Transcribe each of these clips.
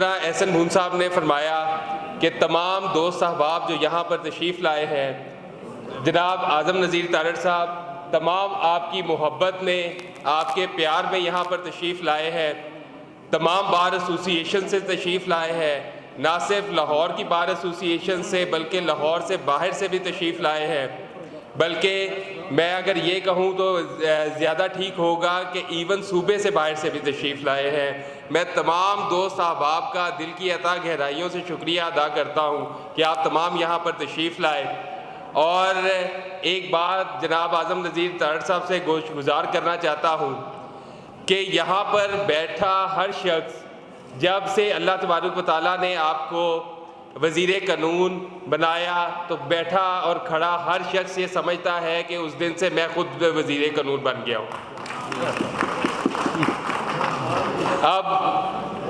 احسن بھون صاحب نے فرمایا کہ تمام دوست احباب جو یہاں پر تشریف لائے ہیں، جناب اعظم نذیر تارڑ صاحب تمام آپ کی محبت میں، آپ کے پیار میں یہاں پر تشریف لائے ہیں، تمام بار ایسوسی ایشن سے تشریف لائے ہیں، نہ صرف لاہور کی بار ایسوسی ایشن سے بلکہ لاہور سے باہر سے بھی تشریف لائے ہیں، بلکہ میں اگر یہ کہوں تو زیادہ ٹھیک ہوگا کہ ایون صوبے سے باہر سے بھی تشریف لائے ہیں۔ میں تمام دوست احباب کا دل کی عطا گہرائیوں سے شکریہ ادا کرتا ہوں کہ آپ تمام یہاں پر تشریف لائے۔ اور ایک بات جناب اعظم نذیر تارڑ صاحب سے گزار کرنا چاہتا ہوں کہ یہاں پر بیٹھا ہر شخص، جب سے اللہ تبارک و تعالیٰ نے آپ کو وزیر قانون بنایا تو بیٹھا اور کھڑا ہر شخص یہ سمجھتا ہے کہ اس دن سے میں خود وزیر قانون بن گیا ہوں۔ اب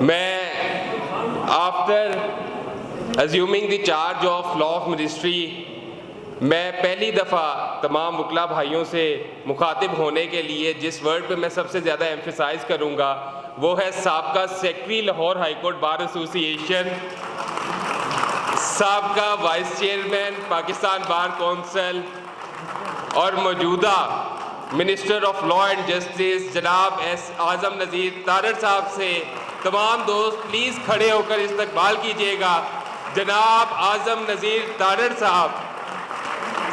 میں after assuming the charge of law of ministry میں پہلی دفعہ تمام وکلا بھائیوں سے مخاطب ہونے کے لیے جس ورڈ پہ میں سب سے زیادہ ایمفیسائز کروں گا وہ ہے سابقہ secretary Lahore high court bar ایسوسی ایشن، سابقہ vice chairman Pakistan bar council اور موجودہ minister of law and justice جناب اعظم نذیر تارڑ صاحب سے تمام دوست پلیز کھڑے ہو کر استقبال کیجیے گا۔ جناب اعظم نذیر تارڑ صاحب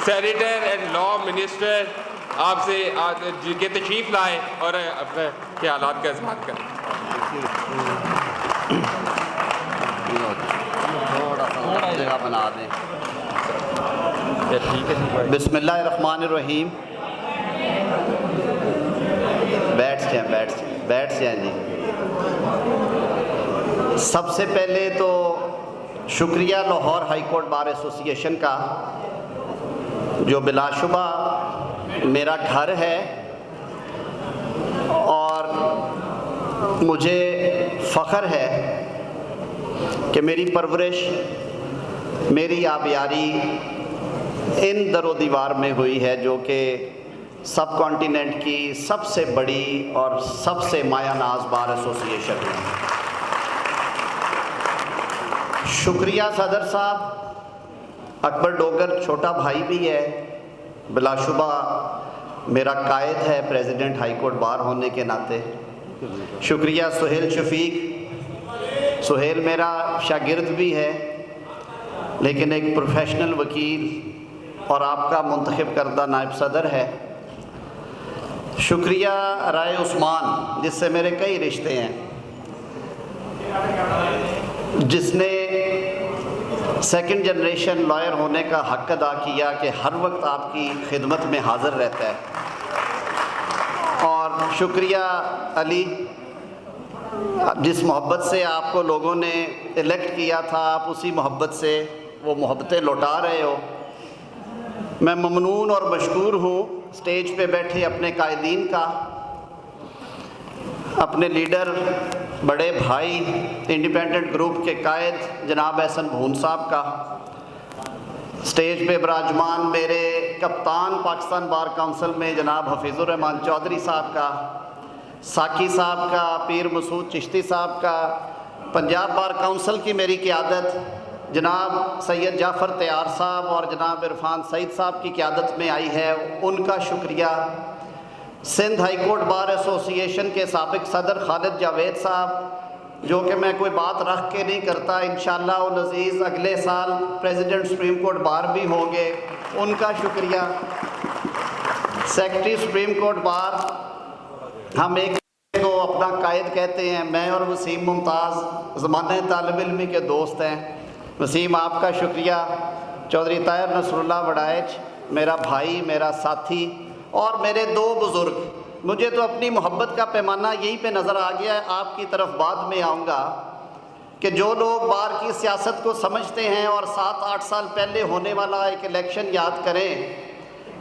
سینیٹر اینڈ لاء منسٹر آپ سے کے تشریف لائے اور اپنے خیالات کا اظہار کریں۔ بنا دیں۔ بسم اللہ الرحمن الرحیم۔ بیٹھ جائیں جی۔ سب سے پہلے تو شکریہ لاہور ہائی کورٹ بار ایسوسی ایشن کا جو بلا شبہ میرا گھر ہے، اور مجھے فخر ہے کہ میری پرورش، میری آبیاری ان در و دیوار میں ہوئی ہے جو کہ سب کانٹیننٹ کی سب سے بڑی اور سب سے مایہ ناز بار ایسوسی ایشن ہے۔ شکریہ صدر صاحب، اکبر ڈوگر چھوٹا بھائی بھی ہے، بلا شبہ میرا قائد ہے پریزیڈنٹ ہائی کورٹ بار ہونے کے ناطے۔ شکریہ سہیل شفیق، سہیل میرا شاگرد بھی ہے لیکن ایک پروفیشنل وکیل اور آپ کا منتخب کردہ نائب صدر ہے۔ شکریہ رائے عثمان جس سے میرے کئی رشتے ہیں، جس نے سیکنڈ جنریشن لائر ہونے کا حق ادا کیا کہ ہر وقت آپ کی خدمت میں حاضر رہتا ہے۔ اور شکریہ علی، جس محبت سے آپ کو لوگوں نے الیکٹ کیا تھا آپ اسی محبت سے وہ محبتیں لوٹا رہے ہو۔ میں ممنون اور مشکور ہوں سٹیج پہ بیٹھے اپنے قائدین کا، اپنے لیڈر بڑے بھائی انڈیپینڈنٹ گروپ کے قائد جناب احسن بھون صاحب کا، سٹیج پہ براجمان میرے کپتان پاکستان بار کونسل میں جناب حفیظ الرحمان چودھری صاحب کا، ساکی صاحب کا، پیر مسعود چشتی صاحب کا، پنجاب بار کونسل کی میری قیادت جناب سید جعفر تیار صاحب اور جناب عرفان سعید صاحب کی قیادت میں آئی ہے، ان کا شکریہ۔ سندھ ہائی کورٹ بار ایسوسی ایشن کے سابق صدر خالد جاوید صاحب، جو کہ میں کوئی بات رکھ کے نہیں کرتا، انشاءاللہ العزیز اگلے سال پریزیڈنٹ سپریم کورٹ بار بھی ہوں گے، ان کا شکریہ۔ سیکرٹری سپریم کورٹ بار، ہم ایک کو اپنا قائد کہتے ہیں، میں اور وسیم ممتاز زمانہ طالب علمی کے دوست ہیں۔ وسیم آپ کا شکریہ۔ چودھری طاہر نصر اللہ وڑائچ میرا بھائی، میرا ساتھی اور میرے دو بزرگ، مجھے تو اپنی محبت کا پیمانہ یہیں پہ نظر آ گیا ہے، آپ کی طرف بعد میں آؤں گا، کہ جو لوگ بار کی سیاست کو سمجھتے ہیں اور 7-8 سال پہلے ہونے والا ایک الیکشن یاد کریں،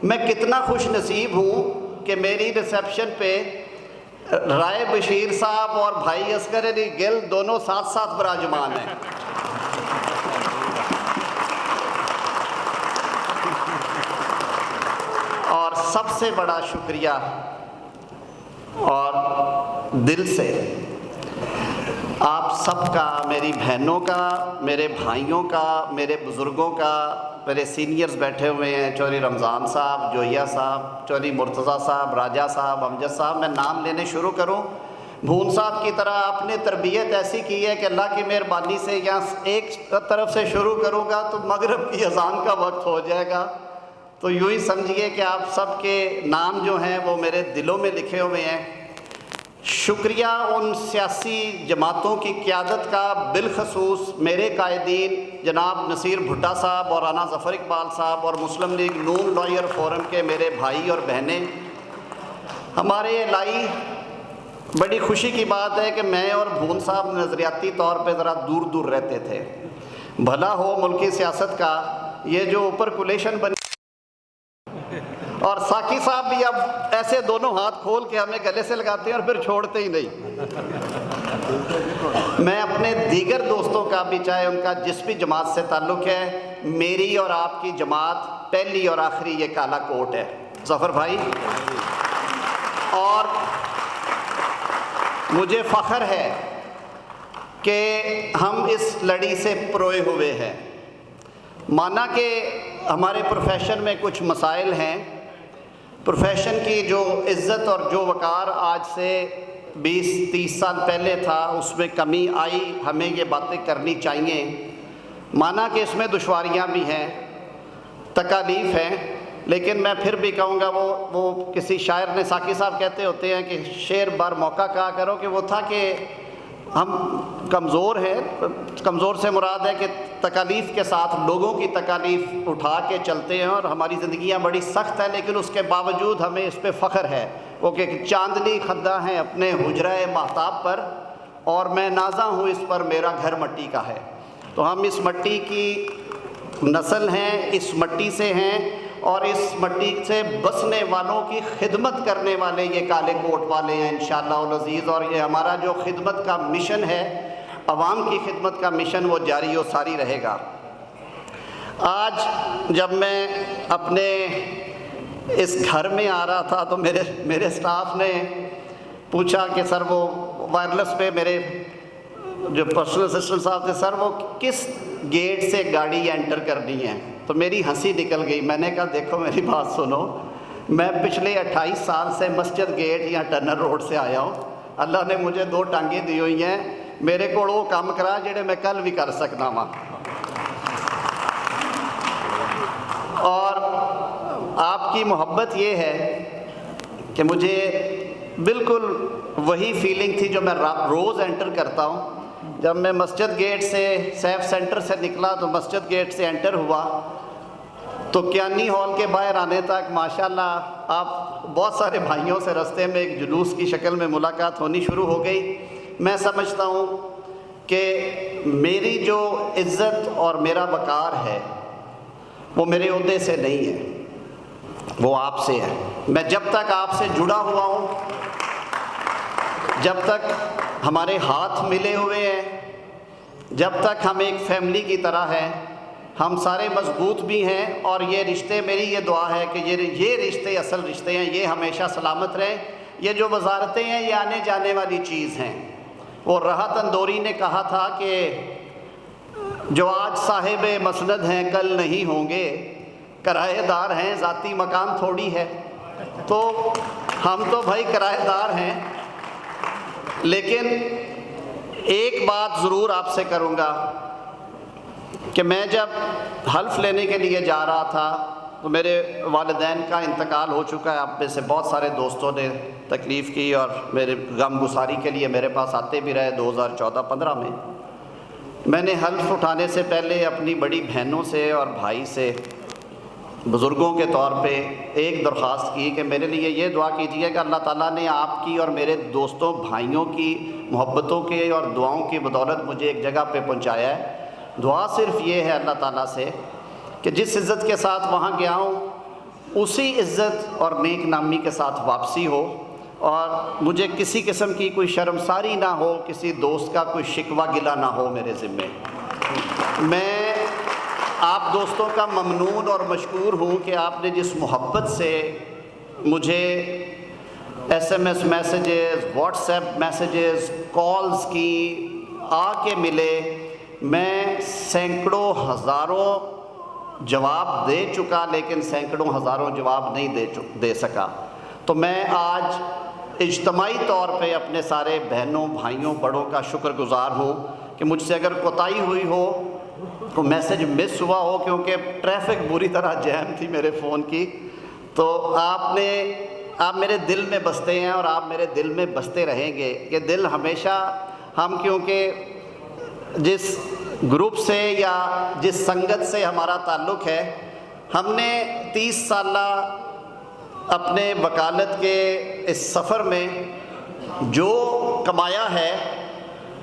میں کتنا خوش نصیب ہوں کہ میری ریسیپشن پہ رائے بشیر صاحب اور بھائی اصغر علی گل دونوں ساتھ ساتھ براجمان ہیں۔ اور سب سے بڑا شکریہ اور دل سے آپ سب کا، میری بہنوں کا، میرے بھائیوں کا، میرے بزرگوں کا، میرے سینئرز بیٹھے ہوئے ہیں، چودھری رمضان صاحب، جوہیہ صاحب، چودھری مرتضیٰ صاحب، راجہ صاحب، امجد صاحب، میں نام لینے شروع کروں؟ بھون صاحب کی طرح آپ نے تربیت ایسی کی ہے کہ اللہ کی مہربانی سے یہاں ایک طرف سے شروع کروں گا تو مغرب کی اذان کا وقت ہو جائے گا، تو یوں ہی سمجھیے کہ آپ سب کے نام جو ہیں وہ میرے دلوں میں لکھے ہوئے ہیں۔ شکریہ ان سیاسی جماعتوں کی قیادت کا، بالخصوص میرے قائدین جناب نصیر بھٹا صاحب اور رانا ظفر اقبال صاحب اور مسلم لیگ نون لائر فورم کے میرے بھائی اور بہنیں۔ ہمارے علائی بڑی خوشی کی بات ہے کہ میں اور بھون صاحب نظریاتی طور پہ ذرا دور دور رہتے تھے۔ بھلا ہو ملکی سیاست کا یہ جو اوپر کولیشن بنی، اور ساقی صاحب بھی اب ایسے دونوں ہاتھ کھول کے ہمیں گلے سے لگاتے ہیں اور پھر چھوڑتے ہی نہیں۔ میں اپنے دیگر دوستوں کا بھی، چاہے ان کا جس بھی جماعت سے تعلق ہے، میری اور آپ کی جماعت پہلی اور آخری یہ کالا کوٹ ہے ظفر بھائی، اور مجھے فخر ہے کہ ہم اس لڑی سے پروئے ہوئے ہیں۔ مانا کہ ہمارے پروفیشن میں کچھ مسائل ہیں، پروفیشن کی جو عزت اور جو وقار آج سے 20-30 سال پہلے تھا اس میں کمی آئی، ہمیں یہ باتیں کرنی چاہیے۔ مانا کہ اس میں دشواریاں بھی ہیں، تکالیف ہیں، لیکن میں پھر بھی کہوں گا وہ کسی شاعر نے، ساقی صاحب کہتے ہوتے ہیں کہ شعر بار موقع کہا کرو، کہ وہ تھا کہ ہم کمزور ہیں، کمزور سے مراد ہے کہ تکالیف کے ساتھ لوگوں کی تکالیف اٹھا کے چلتے ہیں، اور ہماری زندگیاں بڑی سخت ہیں، لیکن اس کے باوجود ہمیں اس پہ فخر ہے، وہ کہ چاندنی خداں ہیں اپنے حجرہ مہتاب پر، اور میں نازاں ہوں اس پر، میرا گھر مٹی کا ہے۔ تو ہم اس مٹی کی نسل ہیں، اس مٹی سے ہیں، اور اس مٹی سے بسنے والوں کی خدمت کرنے والے یہ کالے کوٹ والے ہیں انشاءاللہ العزیز، اور یہ ہمارا جو خدمت کا مشن ہے، عوام کی خدمت کا مشن، وہ جاری و ساری رہے گا۔ آج جب میں اپنے اس گھر میں آ رہا تھا تو میرے سٹاف نے پوچھا کہ سر، وہ وائرلیس پہ میرے جو پرسنل اسسٹنٹ صاحب تھے، سر وہ کس گیٹ سے گاڑی انٹر کرنی ہے؟ تو میری ہنسی نکل گئی۔ میں نے کہا دیکھو میری بات سنو، میں پچھلے 28 سال سے مسجد گیٹ یا ٹنر روڈ سے آیا ہوں، اللہ نے مجھے 2 ٹانگیں دی ہوئی ہیں، میرے کو وہ کام کرا جڑے میں کل بھی کر سکنا وا۔ اور آپ کی محبت یہ ہے کہ مجھے بالکل وہی فیلنگ تھی جو میں روز انٹر کرتا ہوں۔ جب میں مسجد گیٹ سے، سیف سینٹر سے نکلا تو مسجد گیٹ سے انٹر ہوا تو کیانی ہال کے باہر آنے تک ماشاءاللہ آپ بہت سارے بھائیوں سے رستے میں ایک جلوس کی شکل میں ملاقات ہونی شروع ہو گئی۔ میں سمجھتا ہوں کہ میری جو عزت اور میرا وقار ہے وہ میرے عہدے سے نہیں ہے، وہ آپ سے ہے۔ میں جب تک آپ سے جڑا ہوا ہوں، جب تک ہمارے ہاتھ ملے ہوئے ہیں، جب تک ہم ایک فیملی کی طرح ہیں، ہم سارے مضبوط بھی ہیں، اور یہ رشتے، میری یہ دعا ہے کہ یہ رشتے اصل رشتے ہیں، یہ ہمیشہ سلامت رہیں۔ یہ جو وزارتیں ہیں یہ آنے جانے والی چیز ہیں۔ وہ راحت اندوری نے کہا تھا کہ جو آج صاحب مسند ہیں کل نہیں ہوں گے، کرایہ دار ہیں ذاتی مکان تھوڑی ہے۔ تو ہم تو بھائی کرایہ دار ہیں، لیکن ایک بات ضرور آپ سے کروں گا کہ میں جب حلف لینے کے لیے جا رہا تھا تو میرے والدین کا انتقال ہو چکا ہے۔ آپ میں سے بہت سارے دوستوں نے تکلیف کی اور میرے غم گساری کے لیے میرے پاس آتے بھی رہے۔ 2014-15 میں نے حلف اٹھانے سے پہلے اپنی بڑی بہنوں سے اور بھائی سے بزرگوں کے طور پہ ایک درخواست کی کہ میرے لیے یہ دعا کیجیے کہ اللہ تعالیٰ نے آپ کی اور میرے دوستوں بھائیوں کی محبتوں کے اور دعاؤں کی بدولت مجھے ایک جگہ پہ پہنچایا ہے۔ دعا صرف یہ ہے اللہ تعالیٰ سے کہ جس عزت کے ساتھ وہاں گیا ہوں اسی عزت اور نیک نامی کے ساتھ واپسی ہو، اور مجھے کسی قسم کی کوئی شرمساری نہ ہو، کسی دوست کا کوئی شکوہ گلہ نہ ہو میرے ذمے۔ میں آپ دوستوں کا ممنون اور مشکور ہوں کہ آپ نے جس محبت سے مجھے S M S messages, WhatsApp messages, calls کی، آ کے ملے، میں سینکڑوں ہزاروں جواب دے چکا لیکن سینکڑوں ہزاروں جواب نہیں دے سکا۔ تو میں آج اجتماعی طور پہ اپنے سارے بہنوں، بھائیوں، بڑوں کا شکر گزار ہوں کہ مجھ سے اگر کوتاہی ہوئی ہو، تو میسج مس ہوا ہو، کیونکہ ٹریفک بری طرح جیم تھی میرے فون کی، تو آپ میرے دل میں بستے ہیں اور آپ میرے دل میں بستے رہیں گے۔ کہ دل ہمیشہ ہم، کیونکہ جس گروپ سے یا جس سنگت سے ہمارا تعلق ہے، ہم نے 30 سالہ اپنے وکالت کے اس سفر میں جو کمایا ہے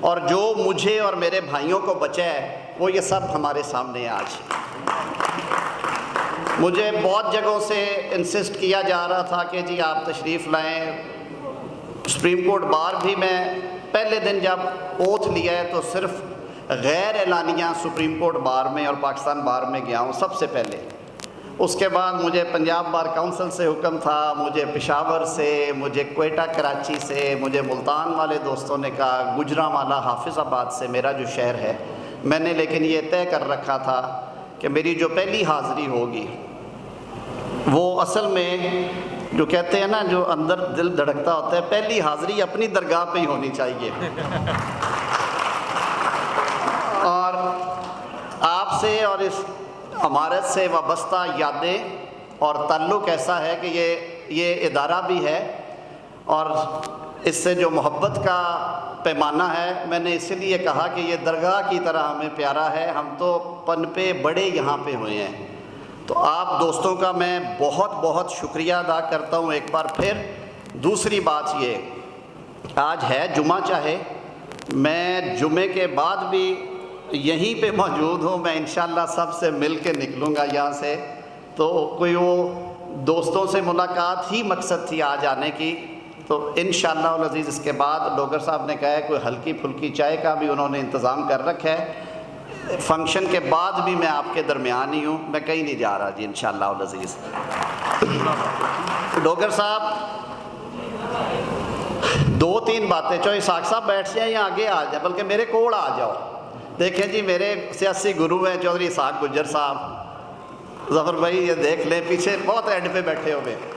اور جو مجھے اور میرے بھائیوں کو بچا ہے، وہ یہ سب ہمارے سامنے ہے آج۔ مجھے بہت جگہوں سے انسسٹ کیا جا رہا تھا کہ جی آپ تشریف لائیں۔ سپریم کورٹ بار بھی میں پہلے دن جب اوتھ لیا ہے تو صرف غیر اعلانیہ سپریم کورٹ بار میں اور پاکستان بار میں گیا ہوں سب سے پہلے۔ اس کے بعد مجھے پنجاب بار کونسل سے حکم تھا، مجھے پشاور سے، مجھے کوئٹہ کراچی سے، مجھے ملتان والے دوستوں نے کہا، گجرانوالہ حافظ آباد سے میرا جو شہر ہے، میں نے لیکن یہ طے کر رکھا تھا کہ میری جو پہلی حاضری ہوگی وہ اصل میں جو کہتے ہیں نا، جو اندر دل دھڑکتا ہوتا ہے، پہلی حاضری اپنی درگاہ پہ ہی ہونی چاہیے۔ اور آپ سے اور اس عمارت سے وابستہ یادیں اور تعلق ایسا ہے کہ یہ ادارہ بھی ہے، اور اس سے جو محبت کا پیمانہ ہے، میں نے اسی لیے کہا کہ یہ درگاہ کی طرح ہمیں پیارا ہے۔ ہم تو پنپے بڑے یہاں پہ ہوئے ہیں، تو آپ دوستوں کا میں بہت بہت شکریہ ادا کرتا ہوں ایک بار پھر۔ دوسری بات یہ، آج ہے جمعہ، چاہے میں جمعے کے بعد بھی یہیں پہ موجود ہوں، میں انشاءاللہ سب سے مل کے نکلوں گا یہاں سے، تو کوئی وہ دوستوں سے ملاقات ہی مقصد تھی آج آنے کی۔ تو انشاءاللہ العزیز اس کے بعد ڈوگر صاحب نے کہا ہے کوئی ہلکی پھلکی چائے کا بھی انہوں نے انتظام کر رکھا ہے۔ فنکشن کے بعد بھی میں آپ کے درمیان ہی ہوں، میں کہیں نہیں جا رہا جی انشاءاللہ العزیز۔ ڈوگر صاحب 2-3 باتیں، چاہے اسحاق صاحب بیٹھ جائیں یا آگے آ جائیں، بلکہ میرے کوڑ آ جاؤ۔ دیکھیں جی میرے سیاسی گرو ہیں چودھری اسحاق گجر صاحب، ظفر بھائی یہ دیکھ لیں، پیچھے بہت اینڈ پہ بیٹھے ہوئے ہیں۔